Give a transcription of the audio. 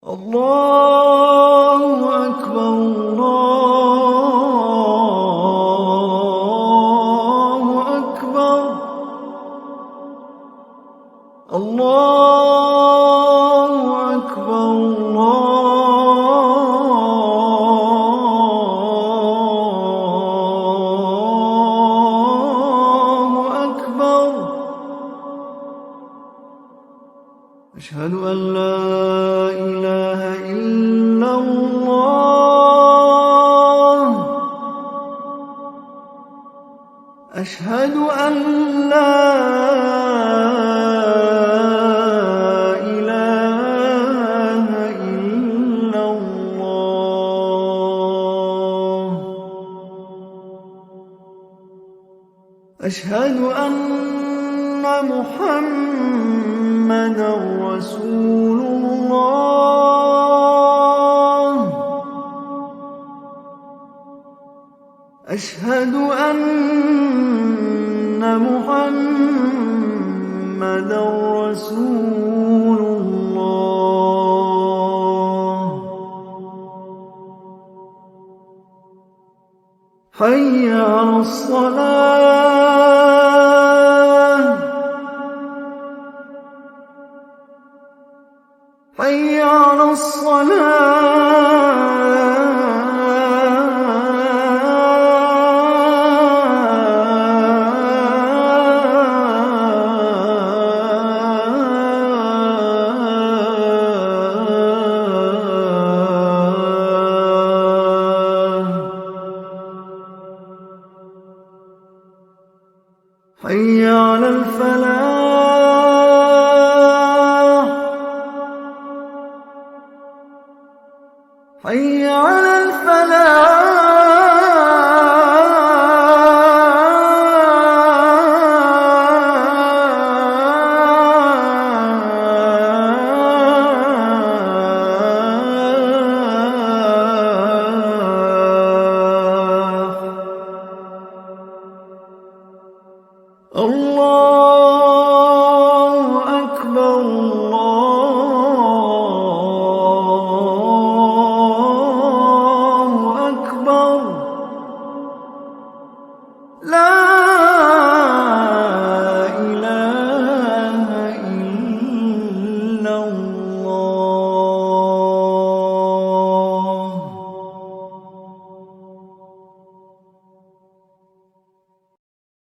الله أكبر الله أكبر الله أكبر الله أكبر. أشهد أن لا إله إلا الله. أشهد أن لا إله إلا الله. أشهد أن محمدًا رسول الله. أشهد أن محمدًا رسول الله. حي على الصلاة. حي على حي على الفلاح. حي على الفلاح.